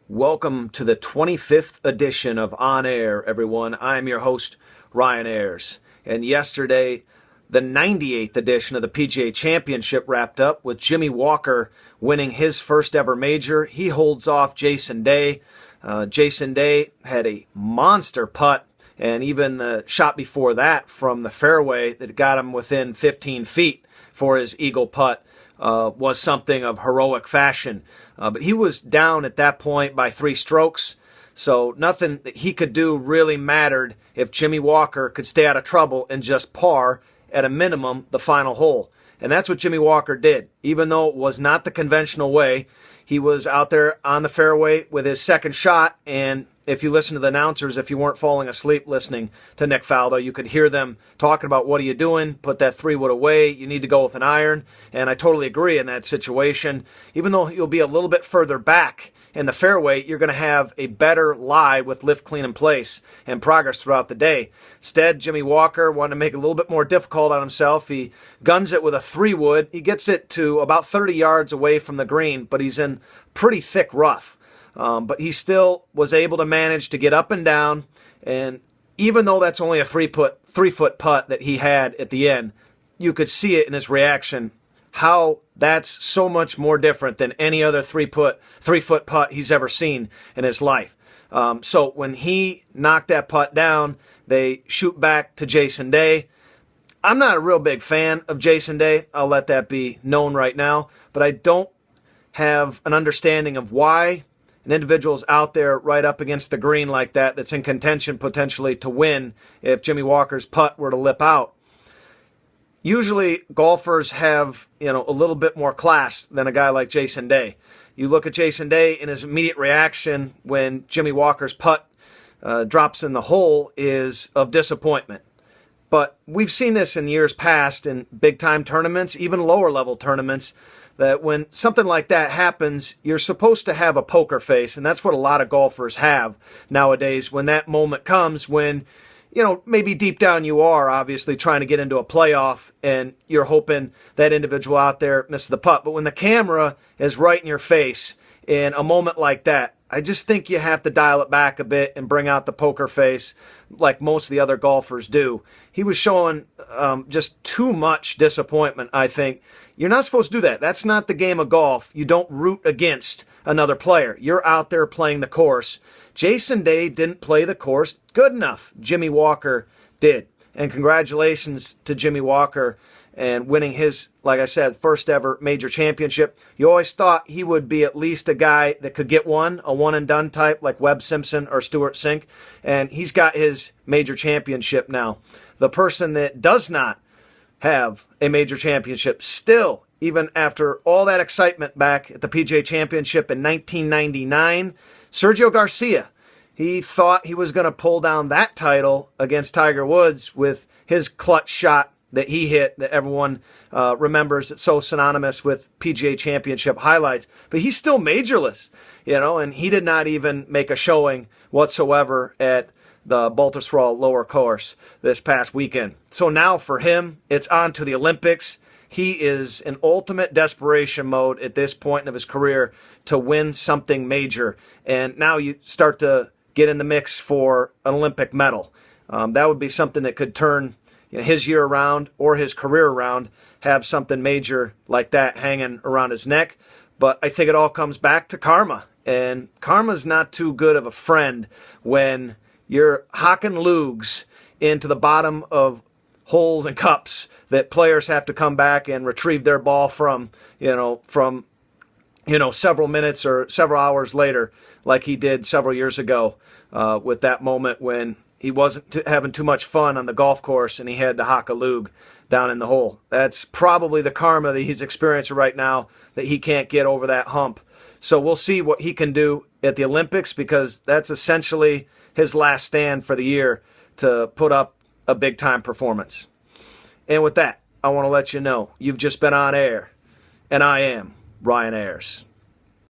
Welcome to the 25th edition of On-Ayer, everyone. I'm your host, Ryan Ayers. And yesterday, the 98th edition of the PGA Championship wrapped up with Jimmy Walker winning his first ever major. He holds off Jason Day. Jason Day had a monster putt, and even the shot before that from the fairway that got him within 15 feet for his eagle putt was something of heroic fashion. But he was down at that point by 3 strokes, so nothing that he could do really mattered if Jimmy Walker could stay out of trouble and just par, at a minimum, the final hole. And that's what Jimmy Walker did. Even though it was not the conventional way, he was out there on the fairway with his second shot, and if you listen to the announcers, if you weren't falling asleep listening to Nick Faldo, you could hear them talking about, what are you doing? Put that 3-wood away. You need to go with an iron. And I totally agree in that situation. Even though you'll be a little bit further back in the fairway, you're going to have a better lie with lift clean in place and progress throughout the day. Instead, Jimmy Walker wanted to make it a little bit more difficult on himself. He guns it with a 3-wood. He gets it to about 30 yards away from the green, but he's in pretty thick rough. But he still was able to manage to get up and down, and even though that's only a 3-foot putt that he had at the end, you could see it in his reaction, how that's so much more different than any other 3-foot putt he's ever seen in his life. So when he knocked that putt down, they shoot back to Jason Day. I'm not a real big fan of Jason Day. I'll let that be known right now, but I don't have an understanding of why an individual's out there right up against the green like that, that's in contention potentially to win if Jimmy Walker's putt were to lip out. Usually golfers have, a little bit more class than a guy like Jason Day. You look at Jason Day, and his immediate reaction when Jimmy Walker's putt drops in the hole is of disappointment. But we've seen this in years past in big-time tournaments, even lower-level tournaments, that when something like that happens, you're supposed to have a poker face, and that's what a lot of golfers have nowadays when that moment comes when, maybe deep down you are obviously trying to get into a playoff and you're hoping that individual out there misses the putt. But when the camera is right in your face in a moment like that, I just think you have to dial it back a bit and bring out the poker face like most of the other golfers do. He was showing just too much disappointment, I think. You're not supposed to do that. That's not the game of golf. You don't root against another player. You're out there playing the course. Jason Day didn't play the course good enough. Jimmy Walker did. And congratulations to Jimmy Walker and winning his, like I said, first ever major championship. You always thought he would be at least a guy that could get one, a one-and-done type like Webb Simpson or Stewart Cink, and he's got his major championship now. The person that does not have a major championship still, even after all that excitement back at the PGA Championship in 1999, Sergio Garcia. He thought he was going to pull down that title against Tiger Woods with his clutch shot that he hit that everyone remembers. It's so synonymous with PGA Championship highlights. But he's still majorless, and he did not even make a showing whatsoever at the Baltusrol lower course this past weekend. So now for him, it's on to the Olympics. He is in ultimate desperation mode at this point of his career to win something major. And now you start to get in the mix for an Olympic medal. That would be something that could turn his year around or his career around, have something major like that hanging around his neck. But I think it all comes back to karma. And karma's not too good of a friend when you're hocking lugs into the bottom of holes and cups that players have to come back and retrieve their ball from several minutes or several hours later, like he did several years ago with that moment when he wasn't having too much fun on the golf course and he had to hock a lug down in the hole. That's probably the karma that he's experiencing right now, that he can't get over that hump. So we'll see what he can do at the Olympics, because that's essentially his last stand for the year to put up a big-time performance. And with that, I want to let you know you've just been on air, and I am Ryan Ayers.